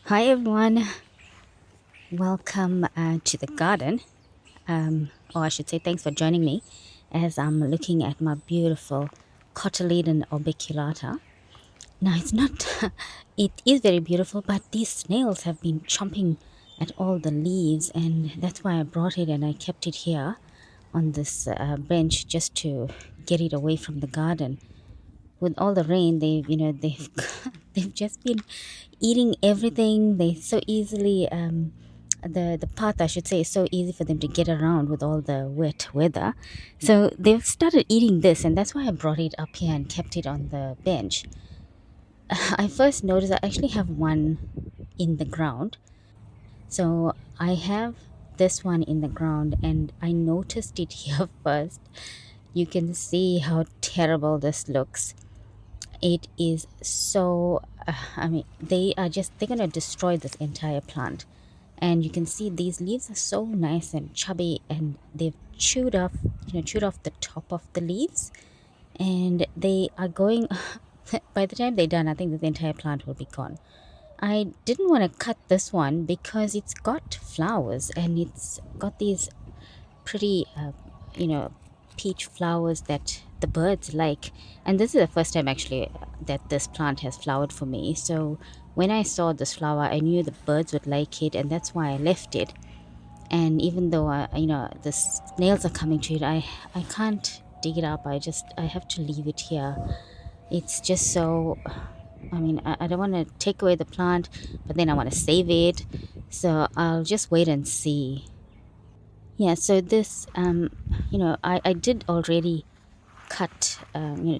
Hi everyone, welcome to the garden. Or I should say, thanks for joining me as I'm looking at my beautiful cotyledon orbiculata. Now, it's not, it is very beautiful, but these snails have been chomping at all the leaves, and that's why I brought it and I kept it here on this bench just to get it away from the garden. With all the rain, they've they've just been eating everything. They so easily the path, I should say, is so easy for them to get around with all the wet weather. So they've started eating this, and that's why I brought it up here and kept it on the bench. I first noticed I actually have one in the ground. So I have this one in the ground, and I noticed it here first. You can see how terrible this looks. It is so I mean, they're gonna destroy this entire plant. And you can see these leaves are so nice and chubby, and they've chewed off the top of the leaves, and they are going by the time they're done, I think that the entire plant will be gone. I didn't want to cut this one because it's got flowers and it's got these pretty you know peach flowers that the birds like. And this is the first time actually that this plant has flowered for me. So when I saw this flower, I knew the birds would like it, and that's why I left it. And even though the snails are coming to it, I can't dig it up. I have to leave it here. It's just so, I mean, I don't want to take away the plant, but then I want to save it. So I'll just wait and see. Yeah, so this, I did already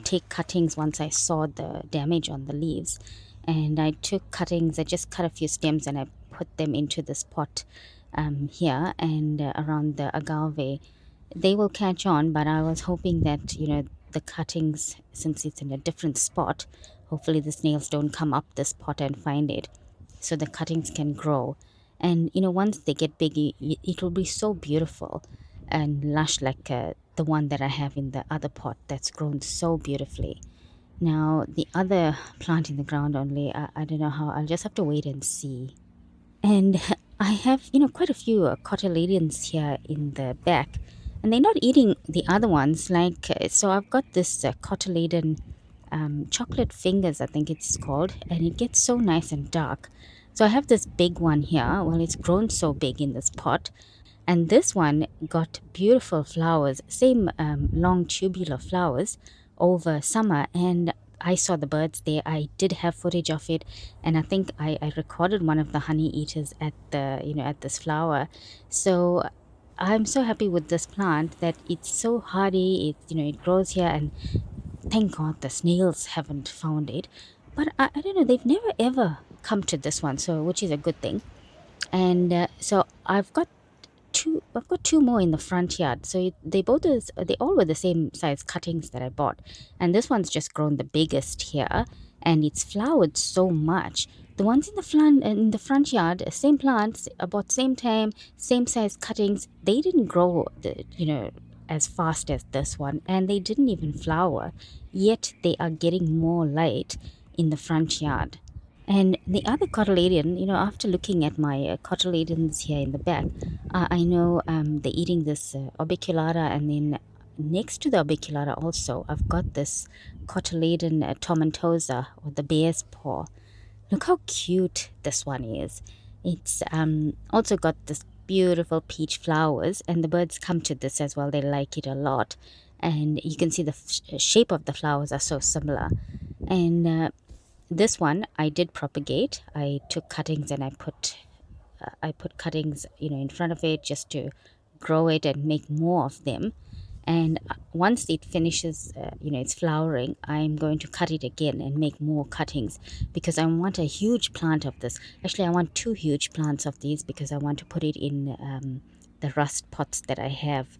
take cuttings once I saw the damage on the leaves. And I took cuttings, I just cut a few stems and I put them into this pot here and around the agave. They will catch on, but I was hoping that, the cuttings, since it's in a different spot, hopefully the snails don't come up this pot and find it, so the cuttings can grow. And once they get big, it will be so beautiful and lush, like the one that I have in the other pot that's grown so beautifully. Now the other plant in the ground only, I don't know how. I'll just have to wait and see. And I have, quite a few cotyledons here in the back, and they're not eating the other ones. Like, so I've got this cotyledon chocolate fingers, I think it's called, and it gets so nice and dark. So I have this big one here. Well, it's grown so big in this pot. And this one got beautiful flowers, same long tubular flowers over summer. And I saw the birds there. I did have footage of it, and I think I recorded one of the honey eaters at at this flower. So I'm so happy with this plant that it's so hardy. It grows here, and thank God the snails haven't found it. But I don't know, they've never ever come to this one, so which is a good thing. And so I've got two more in the front yard. So they all were the same size cuttings that I bought, and this one's just grown the biggest here, and it's flowered so much. The ones in the front yard, same plants, about same time, same size cuttings. They didn't grow as fast as this one, and they didn't even flower. Yet they are getting more light in the front yard. And the other cotyledon, after looking at my cotyledons here in the back, I know they're eating this orbiculata, and then next to the orbiculata also, I've got this cotyledon tomentosa, or the bear's paw. Look how cute this one is. It's also got this beautiful peach flowers, and the birds come to this as well. They like it a lot. And you can see the shape of the flowers are so similar. And this one I did propagate. I took cuttings and I put cuttings, in front of it just to grow it and make more of them. And once it finishes, it's flowering, I'm going to cut it again and make more cuttings, because I want a huge plant of this. Actually, I want two huge plants of these, because I want to put it in the rust pots that I have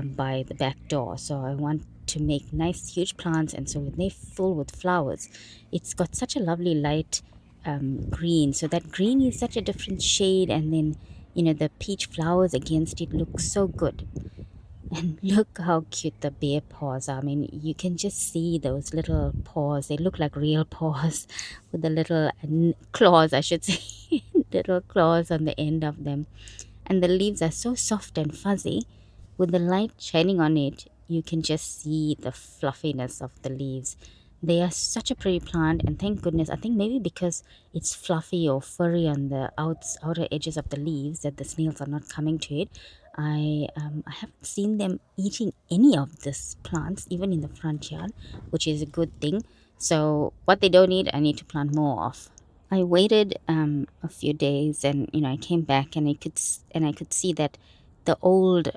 by the back door. So I want to make nice huge plants, and so when they're full with flowers, it's got such a lovely light green. So that green is such a different shade, and then the peach flowers against it look so good. And look how cute the bear paws are. I mean, you can just see those little paws. They look like real paws with the little claws, I should say. Little claws on the end of them. And the leaves are so soft and fuzzy. With the light shining on it, you can just see the fluffiness of the leaves. They are such a pretty plant, and thank goodness, I think maybe because it's fluffy or furry on the outer edges of the leaves that the snails are not coming to it. I haven't seen them eating any of these plants, even in the front yard, which is a good thing. So what they don't eat, I need to plant more of. I waited a few days, and I came back, and I could see that the old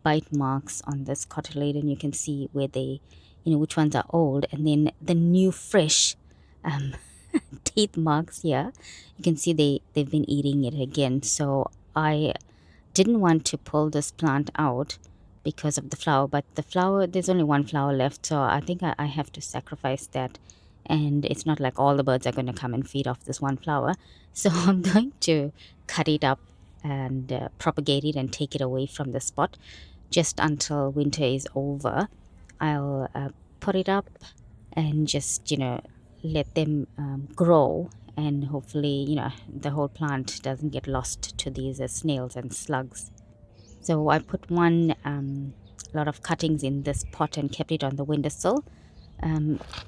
bite marks on this cotyledon. You can see where they, which ones are old, and then the new fresh um, teeth marks here. You can see they've been eating it again. So I didn't want to pull this plant out because of the flower, but the flower, there's only one flower left, so I think I have to sacrifice that. And it's not like all the birds are going to come and feed off this one flower, so I'm going to cut it up and propagate it and take it away from the spot just until winter is over. I'll put it up and just let them grow, and hopefully the whole plant doesn't get lost to these snails and slugs. So I put one lot of cuttings in this pot and kept it on the windowsill.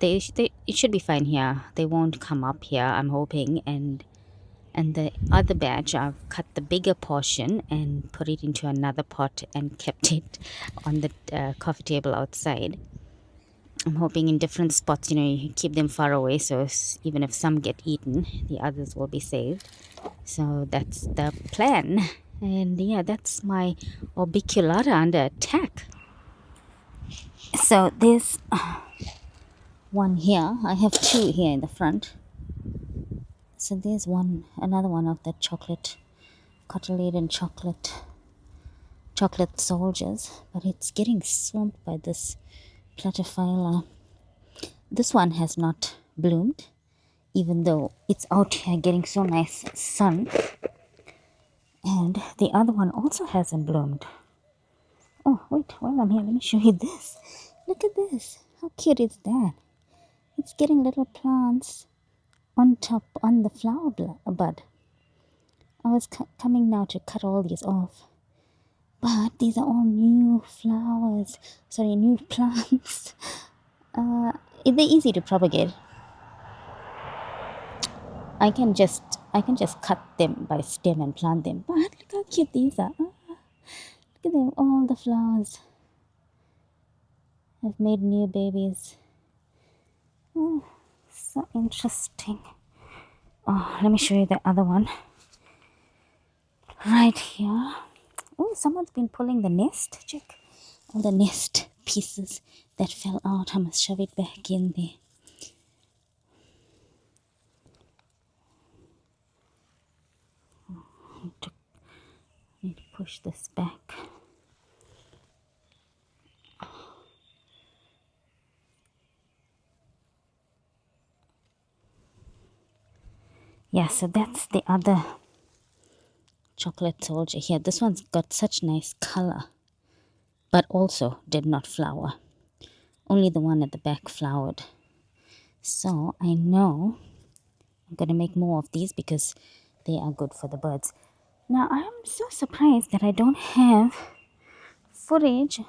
It should be fine here. They won't come up here, I'm hoping. And the other batch, I've cut the bigger portion and put it into another pot and kept it on the coffee table outside. I'm hoping in different spots, you keep them far away, so even if some get eaten, the others will be saved. So that's the plan. And yeah, that's my orbiculata under attack. So there's one here. I have two here in the front. So there's another one of the cotyledon chocolate soldiers, but it's getting swamped by this platyphylla. This one has not bloomed, even though it's out here getting so nice sun. And the other one also hasn't bloomed. Oh, wait, while I'm here, let me show you this. Look at this. How cute is that? It's getting little plants on top on the flower bud. I was coming now to cut all these off. But these are all new flowers. Sorry, new plants. They're easy to propagate. I can just cut them by stem and plant them. But look how cute these are. Look at them, all the flowers have made new babies. Oh, so interesting. Oh, let me show you the other one. Right here. Oh, someone's been pulling the nest. Check all the nest pieces that fell out. I must shove it back in there. I need to push this back. Yeah, so that's the other chocolate soldier here. This one's got such nice color, but also did not flower. Only the one at the back flowered. So I know I'm going to make more of these because they are good for the birds. Now I'm so surprised that I don't have footage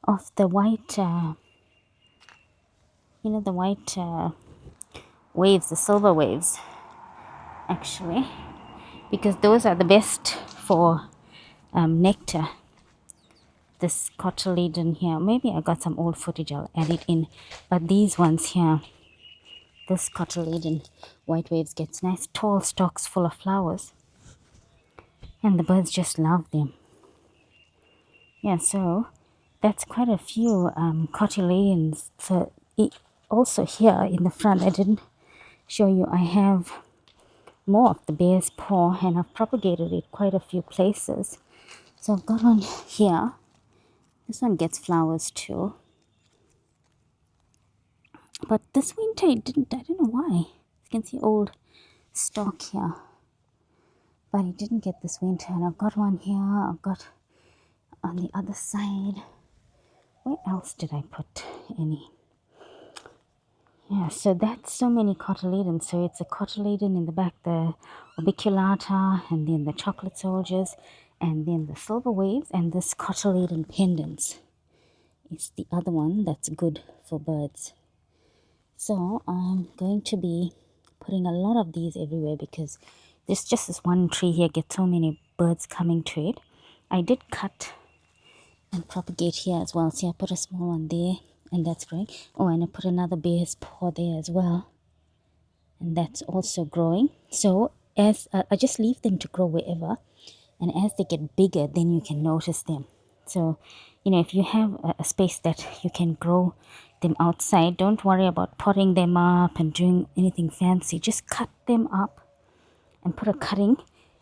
of the white, the white waves, the silver waves, actually, because those are the best for nectar. This cotyledon here, maybe I got some old footage, I'll add it in, but these ones here, this cotyledon white waves gets nice tall stalks full of flowers, and the birds just love them. Yeah, so that's quite a few cotyledons. So also here in the front, I didn't show you, I have more of the bear's paw, and I've propagated it quite a few places. So I've got one here. This one gets flowers too. But this winter it didn't. I don't know why. You can see old stalk here. But it didn't get this winter. And I've got one here. I've got on the other side, where else did I put any? Yeah, so that's so many cotyledons. So it's a cotyledon in the back, the orbiculata, and then the chocolate soldiers, and then the silver waves, and this cotyledon pendants is the other one that's good for birds. So I'm going to be putting a lot of these everywhere because there's just this one tree here gets so many birds coming to it. I did cut and propagate here as well. See, I put a small one there, and that's growing. Oh, and I put another bear's paw there as well, and that's also growing. So as I just leave them to grow wherever, and as they get bigger, then you can notice them. So, you know, if you have a space that you can grow them outside, don't worry about potting them up and doing anything fancy. Just cut them up and put a cutting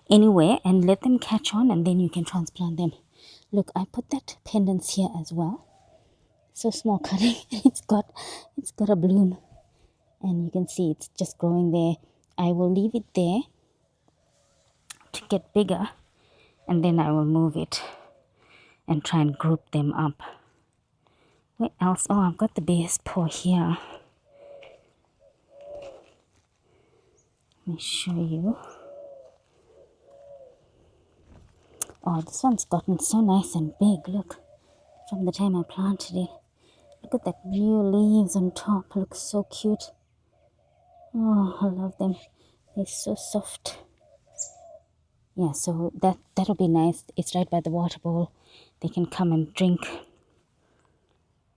anywhere and let them catch on, and then you can transplant them. Look, I put that pendants here as well. So small cutting. It's got a bloom, and you can see it's just growing there. I will leave it there to get bigger, and then I will move it and try and group them up. Where else? Oh, I've got the bear's paw here. Let me show you. Oh, this one's gotten so nice and big. Look, from the time I planted it. Look at that new leaves on top. Looks so cute. Oh, I love them. They're so soft. Yeah, so that'll be nice. It's right by the water bowl. They can come and drink.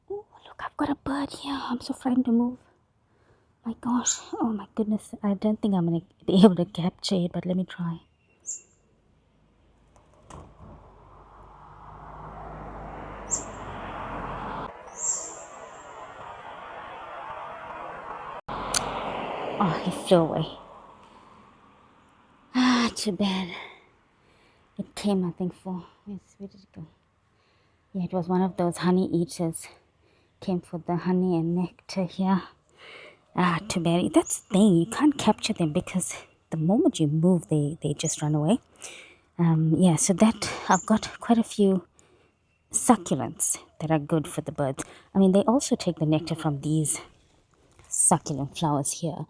Oh, look, I've got a bird here. I'm so frightened to move. My gosh. Oh my goodness. I don't think I'm going to be able to capture it, but let me try. Oh, he flew away. Ah, too bad. It came, I think, for... Where did it go? Yeah, it was one of those honey eaters. Came for the honey and nectar here. Ah, too bad. That's the thing. You can't capture them because the moment you move, they just run away. Yeah, so that I've got quite a few succulents that are good for the birds. I mean, they also take the nectar from these succulent flowers here,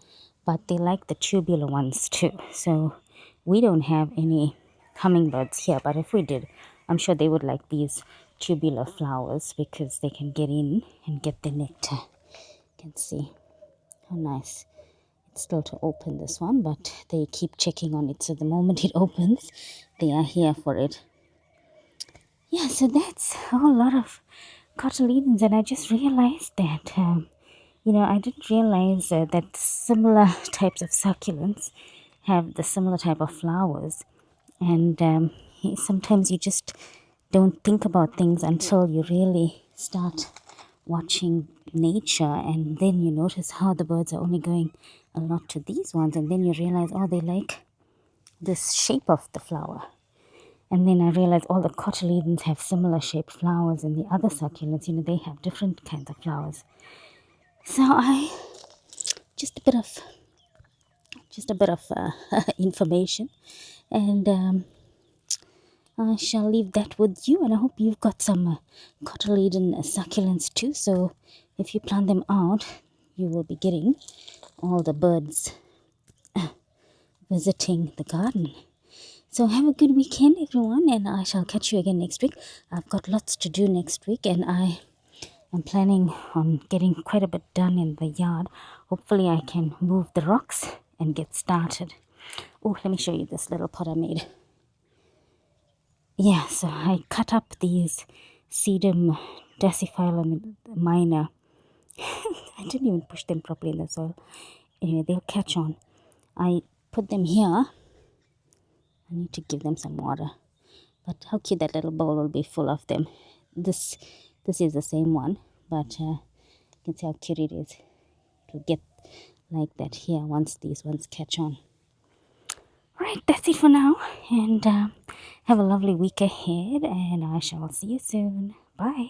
but they like the tubular ones too. So we don't have any hummingbirds here, but if we did, I'm sure they would like these tubular flowers because they can get in and get the nectar. You can see how nice. It's still to open, this one, but they keep checking on it, so the moment it opens, they are here for it. Yeah, so that's a whole lot of cotyledons, and I just realized that you know, I didn't realize that similar types of succulents have the similar type of flowers, and sometimes you just don't think about things until you really start watching nature, and then you notice how the birds are only going a lot to these ones, and then you realize, oh, they like this shape of the flower. And then I realized all the cotyledons have similar shaped flowers, and the other succulents, you know, they have different kinds of flowers. So I just a bit of information, and I shall leave that with you, and I hope you've got some cotyledon succulents too. So if you plant them out, you will be getting all the birds visiting the garden. So have a good weekend, everyone, and I shall catch you again next week. I've got lots to do next week, and I am planning on getting quite a bit done in the yard. Hopefully I can move the rocks and get started. Oh, let me show you this little pot I made. Yeah, so I cut up these sedum dasyphilum minor. I didn't even push them properly in the soil. Anyway, they'll catch on. I put them here. I need to give them some water. But how cute that little bowl will be full of them. This is the same one, but you can see how cute it is. It will get like that here once these ones catch on. Right, that's it for now, and have a lovely week ahead, and I shall see you soon. Bye.